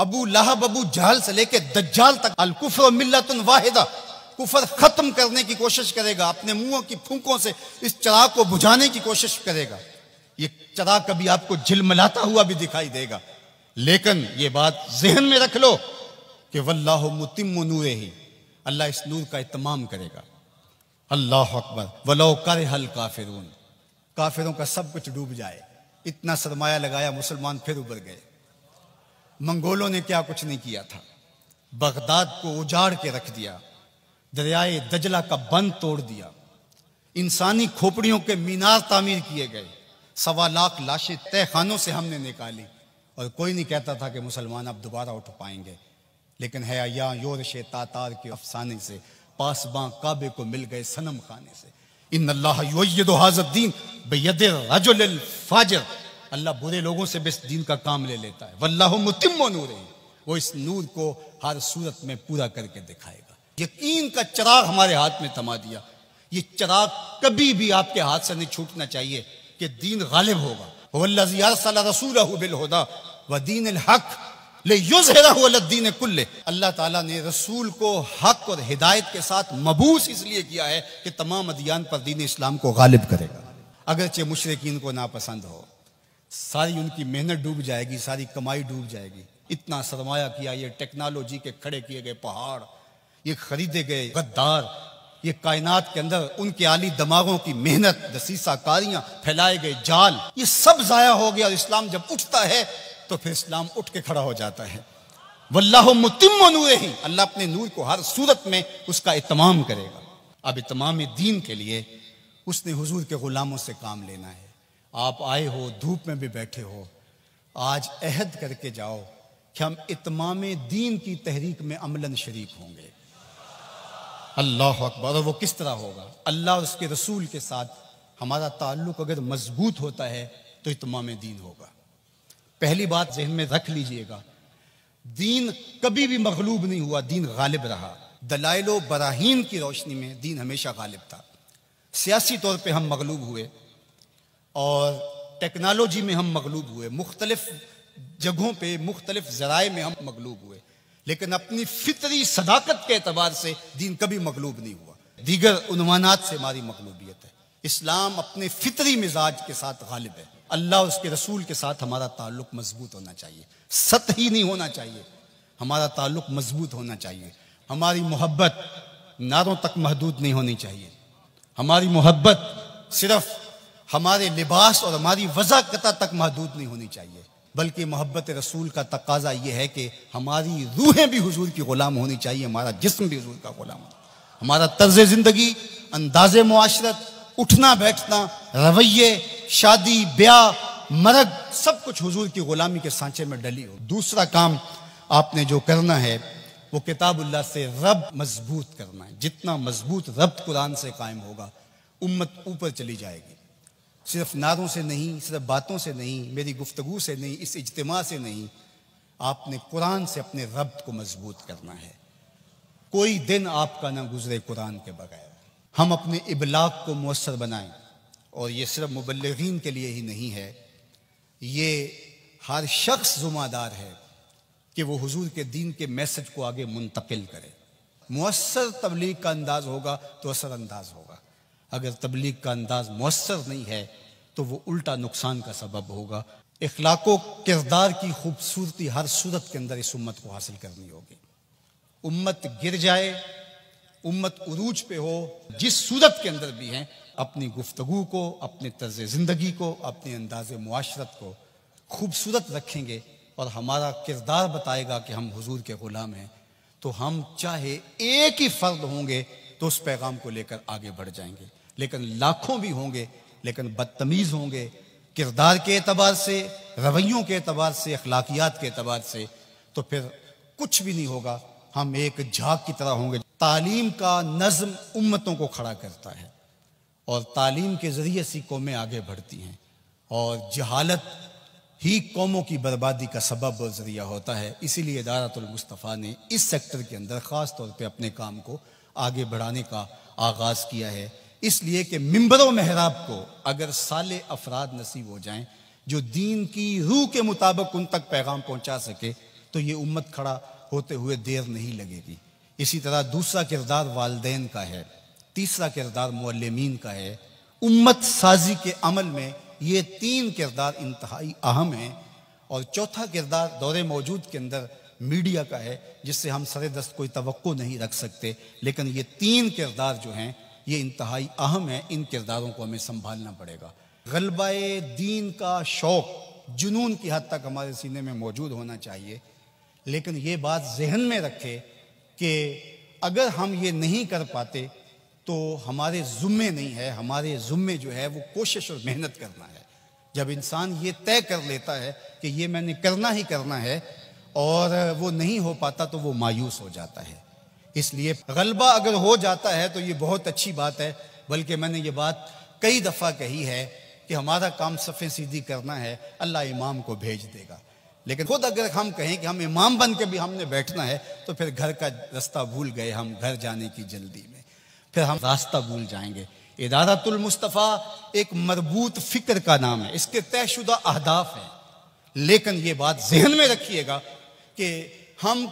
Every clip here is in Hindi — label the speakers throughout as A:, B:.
A: अबू लहब अबू जहल से लेके दज्जाल तक अल कुफ्र मिल्लतुन वाहिदा, कुफर खत्म करने की कोशिश करेगा, अपने मुंहों की फूंकों से इस चराग को बुझाने की कोशिश करेगा। ये चराग कभी आपको झिलमिलाता हुआ भी दिखाई देगा, लेकिन ये बात जहन में रख लो कि वल्लाहु मुतिम्मु नूरिही, अल्लाह इस नूर का इत्माम करेगा। अल्लाह अकबर। वलो करहल काफिरून, काफिरों का सब कुछ डूब जाए, इतना सरमाया लगाया, मुसलमान फिर उबर गए। मंगोलों ने क्या कुछ नहीं किया था, बगदाद को उजाड़ के रख दिया, दरियाए दजला का बंद तोड़ दिया, इंसानी खोपड़ियों के मीनार तामीर किए गए, 1.25 लाख लाशें तय खानों से हमने निकाली, और कोई नहीं कहता था कि मुसलमान अब दोबारा उठ पाएंगे। लेकिन है या योरश तातार के अफसाने से पासबां काबे को मिल गए सनम खाने से। इन्नल्लाह युय्यिदु हाज़द्दीन बियदिर रजुलिल फाजिर, अल्लाह बुरे लोगों से बेस दीन का काम ले लेता है। वल्लाहु मुतिम्मु नूरिही, वो इस नूर को हर सूरत में पूरा करके दिखाएगा। यकीन का चिराग हमारे हाथ में थमा दिया। ये चिराग कभी भी आपके हाथ से नहीं छूटना चाहिए कि दीन गालिब होगा। वल्लज़ी अरसला रसूलहु बिल हुदा व दीनिल हक लियुज़हिरहु अला दीन कुल्लिह, अल्लाह ताला ने रसूल को हक और हिदायत के साथ मबूस इसलिए किया है कि तमाम अदियान पर दीन इस्लाम को गालिब करेगा। अगरचे मुशरिकीन को नापसंद हो, सारी उनकी मेहनत डूब जाएगी, सारी कमाई डूब जाएगी। इतना सरमाया किया, ये टेक्नोलॉजी के खड़े किए गए पहाड़, ये खरीदे गए गद्दार, ये कायनात के अंदर उनके आली दिमागों की मेहनत, दसीसा कारियां, फैलाए गए जाल, ये सब जाया हो गया। और इस्लाम जब उठता है तो फिर इस्लाम उठ के खड़ा हो जाता है। वल्लाहु मुतिम्मु नूरिही, अल्लाह अपने नूर को हर सूरत में उसका इत्माम करेगा। अब इत्माम दीन के लिए उसने हुजूर के गुलामों से काम लेना है। आप आए हो, धूप में भी बैठे हो, आज अहद करके जाओ कि हम इत्माम दीन की तहरीक में अमलन शरीक होंगे। अल्लाह अकबर। और वो किस तरह होगा? अल्लाह और उसके रसूल के साथ हमारा ताल्लुक अगर मजबूत होता है तो इत्माम दीन होगा। पहली बात जहन में रख लीजिएगा, दीन कभी भी मगलूब नहीं हुआ, दीन गालिब रहा। दलाइलो बराहीन की रोशनी में दीन हमेशा गालिब था। सियासी तौर पे हम मगलूब हुए और टेक्नोलॉजी में हम मगलूब हुए, मुख्तलिफ जगहों पे मुख्तलिफ ज़राए में हम मगलूब हुए, लेकिन अपनी फितरी सदाकत के एतबार से दीन कभी मगलूब नहीं हुआ। दीगर उन्वानात से हमारी मगलूबियत है। इस्लाम अपने फितरी मिजाज के साथ गालिब है। अल्लाह और उसके रसूल के साथ हमारा ताल्लुक मजबूत होना चाहिए, सतही नहीं होना चाहिए, हमारा ताल्लुक मजबूत होना चाहिए। हमारी मोहब्बत नारों तक महदूद नहीं होनी चाहिए। हमारी मोहब्बत सिर्फ हमारे लिबास और हमारी वज़ाकता तक महदूद नहीं होनी चाहिए, बल्कि मोहब्बत रसूल का तकाजा यह है कि हमारी रूहें भी हुजूर की गुलाम होनी चाहिए, हमारा जिस्म भी हुजूर का गुलाम हो, हमारा तर्ज ज़िंदगी, अंदाज़ मुआशरत, उठना बैठना, रवैये, शादी ब्याह मरग, सब कुछ हुजूर की गुलामी के सांचे में डली हो। दूसरा काम आपने जो करना है वो किताबुल्लाह से रब मजबूत करना है। जितना मजबूत रब्त कुरान से कायम होगा, उम्मत ऊपर चली जाएगी। सिर्फ नारों से नहीं, सिर्फ बातों से नहीं, मेरी गुफ्तगू से नहीं, इस इज्तिमा से नहीं, आपने कुरान से अपने रब्त को मजबूत करना है। कोई दिन आपका ना गुजरे कुरान के बगैर। हम अपने इबलाग को मुयस्सर बनाएं, और ये सिर्फ मुबल्लिगीन के लिए ही नहीं है, ये हर शख्स ज़िम्मेदार है कि वो हुजूर के दीन के मैसेज को आगे मुंतकिल करे। मुयस्सर तबलीग का अंदाज होगा तो असर अंदाज होगा। अगर तबलीग का अंदाज मुयस्सर नहीं है तो वो उल्टा नुकसान का सबब होगा। इखलाको किरदार की खूबसूरती हर सूरत के अंदर इस उम्मत को हासिल करनी होगी। उम्मत गिर जाए, उम्मत उरूज पे हो, जिस सूरत के अंदर भी हैं, अपनी गुफ्तगू को, अपने तर्ज ज़िंदगी को, अपने अंदाज़ मुआशरत को खूबसूरत रखेंगे और हमारा किरदार बताएगा कि हम हुजूर के ग़ुलाम हैं, तो हम चाहे एक ही फ़र्द होंगे तो उस पैगाम को लेकर आगे बढ़ जाएंगे। लेकिन लाखों भी होंगे लेकिन बदतमीज़ होंगे किरदार के एतबार से, रवैयों के एतबार से, अखलाकियात के एतबार से, तो फिर कुछ भी नहीं होगा। हम एक झाग की तरह होंगे। तालीम का नज़्म उम्मतों को खड़ा करता है और तालीम के ज़रिए से कौमें आगे बढ़ती हैं, और जहालत ही कौमों की बर्बादी का सबब और ज़रिया होता है। इसीलिए इदारतुल मुस्तफ़ा ने इस सेक्टर के अंदर ख़ास तौर पे अपने काम को आगे बढ़ाने का आगाज़ किया है, इसलिए कि मिंबर व महराब को अगर साले अफराद नसीब हो जाएं जो दीन की रूह के मुताबिक उन तक पैगाम पहुंचा सके, तो ये उम्मत खड़ा होते हुए देर नहीं लगेगी। इसी तरह दूसरा किरदार वालिदैन का है, तीसरा किरदार मुअल्लिमीन का है। उम्मत साजी के अमल में ये 3 किरदार इंतहाई अहम हैं। और चौथा किरदार दौरे मौजूद के अंदर मीडिया का है, जिससे हम सरे दस्त कोई तवक्को नहीं रख सकते, लेकिन ये 3 किरदार जो हैं ये इंतहाई अहम है। इन किरदारों को हमें संभालना पड़ेगा। गलबाए दीन का शौक़ जुनून की हद तक हमारे सीने में मौजूद होना चाहिए, लेकिन ये बात जहन में रखे कि अगर हम ये नहीं कर पाते तो हमारे ज़ुम्मे नहीं है, हमारे ज़ुम्मे जो है वो कोशिश और मेहनत करना है। जब इंसान ये तय कर लेता है कि ये मैंने करना ही करना है और वो नहीं हो पाता तो वो मायूस हो जाता है। इसलिए गलबा अगर हो जाता है तो ये बहुत अच्छी बात है, बल्कि मैंने ये बात कई दफ़ा कही है कि हमारा काम सफ़े सीधी करना है, अल्लाह इमाम को भेज देगा। लेकिन खुद अगर हम कहें कि हम इमाम बन के भी हमने बैठना है तो फिर घर का रास्ता भूल गए, हम घर जाने की जल्दी में फिर हम रास्ता भूल जाएंगे। इदारतुल मुस्तफ़ा एक मरबूत फ़िक्र का नाम है, इसके तयशुदा अहदाफ हैं, लेकिन ये बात जहन में रखिएगा कि हम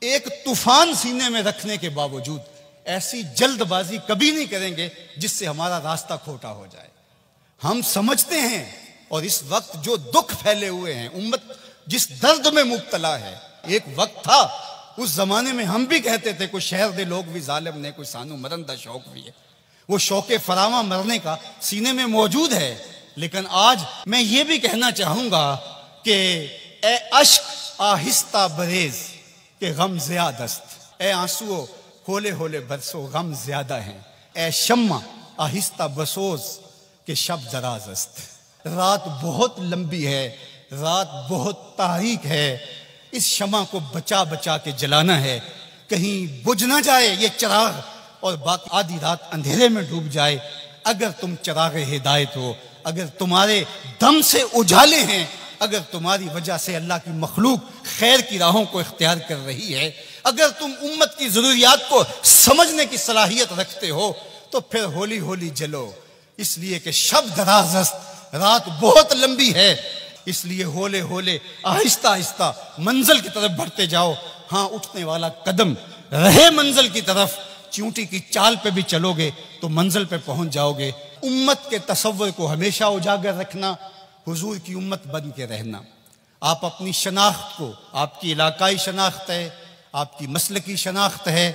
A: एक तूफान सीने में रखने के बावजूद ऐसी जल्दबाजी कभी नहीं करेंगे जिससे हमारा रास्ता खोटा हो जाए। हम समझते हैं और इस वक्त जो दुख फैले हुए हैं, उम्मत जिस दर्द में मुब्तला है, एक वक्त था उस जमाने में हम भी कहते थे कोई शहर दे लोग भी जालिम ने, कोई सानू मरन दा शौक भी है, वो शौके फरामा मरने का सीने में मौजूद है। लेकिन आज मैं ये भी कहना चाहूंगा कि ए अश्क आहिस्ता बरेज के गम ज़्यादस्त, ए आंसुओं होले होले बरसो गम ज्यादा हैं, ए शम्मा आहिस्ता बसोज के शब दराजस्त। रात बहुत लंबी है, रात बहुत तारीक है, इस शमा को बचा बचा के जलाना है, कहीं बुझ ना जाए ये चिराग और बाकी आधी रात अंधेरे में डूब जाए। अगर तुम चिराग हिदायत हो, अगर तुम्हारे दम से उजाले हैं, अगर तुम्हारी वजह से अल्लाह की मखलूक खैर की राहों को इख्तियार कर रही है, अगर तुम उम्मत की ज़रूरियात को समझने की सलाहियत रखते हो तो फिर होली होली जलो। इसलिए कि शब दराज़स्त, रात बहुत लंबी है, इसलिए होले होले आहिस्ता आहिस्ता मंजिल की तरफ बढ़ते जाओ। हाँ, उठने वाला कदम रहे मंजिल की तरफ, चींटी की चाल पे भी चलोगे तो मंजिल पे पहुंच जाओगे। उम्मत के तसव्वुर को हमेशा उजागर रखना, हुजूर की उम्मत बन के रहना। आप अपनी शनाख्त को, आपकी इलाकाई शनाख्त है, आपकी मसलकी शनाख्त है,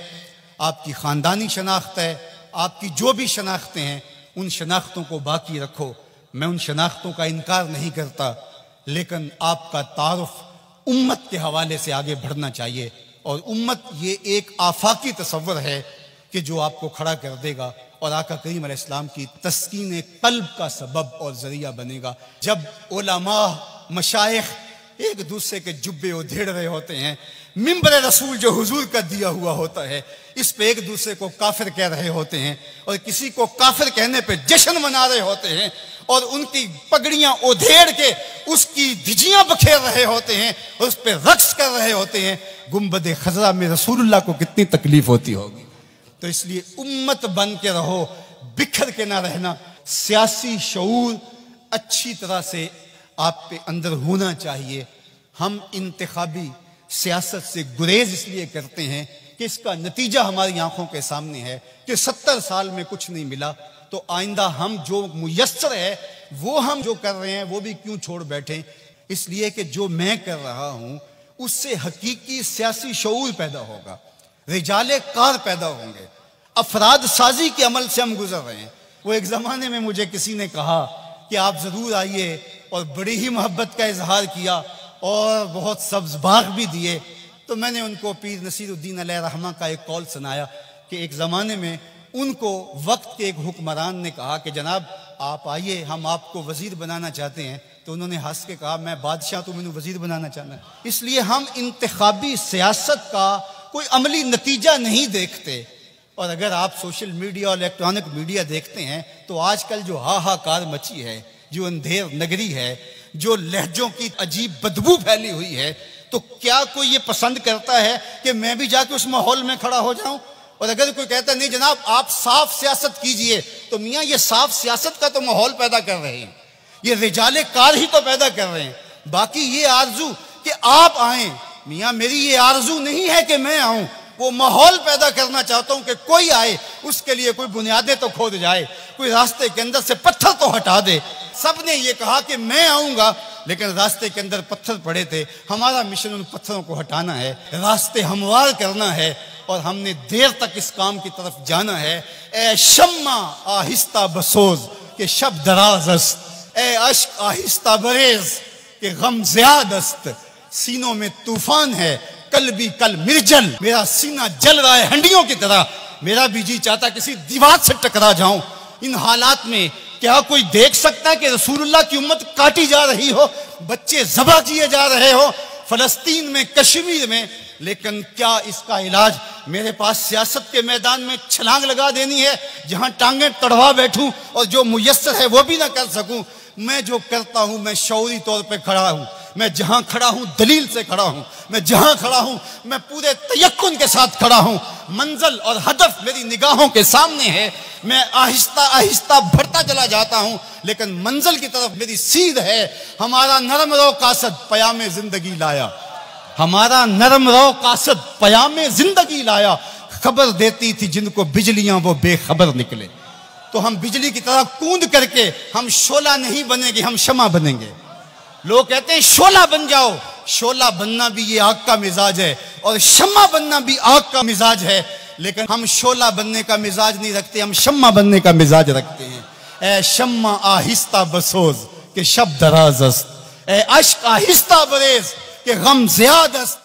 A: आपकी ख़ानदानी शनाख्त है, आपकी जो भी शनाख्तें हैं उन शनाख्तों को बाकी रखो। मैं उन शनाख्तों का इनकार नहीं करता, लेकिन आपका तारुफ उम्मत के हवाले से आगे बढ़ना चाहिए। और उम्मत ये एक आफाकी तसव्वुर है कि जो आपको खड़ा कर देगा और आका करीम अलैहिस्सलाम की तस्कीन कल्ब का सबब और जरिया बनेगा। जब उलमा मशाइख एक दूसरे के जुब्बे उधेड़ रहे होते हैं, मिंबर रसूल जो हुजूर का दिया हुआ होता है, इस पे एक दूसरे को काफिर कह रहे होते हैं और किसी को काफिर कहने पे जश्न मना रहे होते हैं और उनकी पगड़ियां उधेड़ के उसकी धिजियां बखेर रहे होते हैं और उस पर रक्स कर रहे होते हैं, गुंबद खजरा में रसूलुल्लाह को कितनी तकलीफ होती होगी। तो इसलिए उम्मत बन के रहो, बिखर के ना रहना। सियासी शऊर अच्छी तरह से आप पे अंदर होना चाहिए। हम इंतखाबी सियासत से गुरेज इसलिए करते हैं कि इसका नतीजा हमारी आंखों के सामने है कि 70 साल में कुछ नहीं मिला, तो आइंदा हम जो मुयस्सर है वो हम जो कर रहे हैं वो भी क्यों छोड़ बैठे। इसलिए कि जो मैं कर रहा हूं उससे हकीकी सियासी शऊर पैदा होगा, रिजाले कार पैदा होंगे, अफराद साजी के अमल से हम गुजर रहे हैं। वो एक ज़माने में मुझे किसी ने कहा कि आप ज़रूर आइए और बड़ी ही मोहब्बत का इजहार किया और बहुत सब्ज़ बाग भी दिए। तो मैंने उनको पीर नसीरुद्दीन अलैहि रहमा का एक कौल सुनाया कि एक ज़माने में उनको वक्त के एक हुक्मरान ने कहा कि जनाब आप आइए, हम आपको वज़ीर बनाना चाहते हैं। तो उन्होंने हंस के कहा मैं बादशाह, तो मैंने वज़ीर बनाना चाहना है। इसलिए हम इंतखाबी सियासत का कोई अमली नतीजा नहीं देखते। और अगर आप सोशल मीडिया और इलेक्ट्रॉनिक मीडिया देखते हैं तो आजकल जो हाहाकार मची है, जो अंधेर नगरी है, जो लहजों की अजीब बदबू फैली हुई है, तो क्या कोई ये पसंद करता है कि मैं भी जाके उस माहौल में खड़ा हो जाऊं? और अगर कोई कहता है नहीं जनाब आप साफ सियासत कीजिए, तो मियाँ ये साफ सियासत का तो माहौल पैदा कर रहे हैं, ये रिजाले कार ही तो पैदा कर रहे हैं। बाकी ये आरजू कि आप आएं, मियाँ मेरी ये आरजू नहीं है कि मैं आऊं, वो माहौल पैदा करना चाहता हूं कि कोई आए, उसके लिए कोई बुनियादें तो खोद जाए, कोई रास्ते के अंदर से पत्थर तो हटा दे। सबने ये कहा कि मैं आऊंगा, लेकिन रास्ते के अंदर पत्थर पड़े थे। हमारा मिशन उन पत्थरों को हटाना है, रास्ते हमवार करना है, और हमने देर तक इस काम की तरफ जाना है। ए शम्मा आहिस्ता बसोज के शब दराज अस्त, ए अश्क आहिस्ता बरेज के गम ज़्याद अस्त। सीनों में तूफान है, कल भी कल मिर्जल, मेरा सीना जल रहा है हंडियों की तरह। मेरा भी जी चाहता किसी दीवार से टकरा जाऊं। इन हालात में क्या कोई देख सकता है कि रसूलुल्लाह की उम्मत काटी जा रही हो, बच्चे ज़बह किए जा रहे हो फलस्तीन में, कश्मीर में? लेकिन क्या इसका इलाज मेरे पास सियासत के मैदान में छलांग लगा देनी है, जहां टांगे तड़वा बैठूं और जो मुयस्सर है वो भी ना कर सकूं? मैं जो करता हूं, मैं शौरी तौर पे खड़ा हूं। मैं जहां खड़ा हूं दलील से खड़ा हूं। मैं जहां खड़ा हूं मैं पूरे तयक्कुन के साथ खड़ा हूं। मंजिल और हदफ मेरी निगाहों के सामने है। मैं आहिस्ता आहिस्ता बढ़ता चला जाता हूं, लेकिन मंजिल की तरफ मेरी सीध है। हमारा नरम रो कासद पयामे जिंदगी लाया, हमारा नरम रो कासद पयामे जिंदगी लाया। खबर देती थी जिनको बिजलियां वो बेखबर निकले। तो हम बिजली की तरह कूद करके हम शोला नहीं बनेंगे, हम शमा बनेंगे। लोग कहते हैं शोला बन जाओ, शोला बनना भी ये आग का मिजाज है और शम्मा बनना भी आग का मिजाज है, लेकिन हम शोला बनने का मिजाज नहीं रखते, हम शम्मा बनने का मिजाज रखते हैं। ए शम्मा आहिस्ता बसोज के शब दराज अस्त, ए अश्क आहिस्ता बरेज के गम ज़्याद अस्त।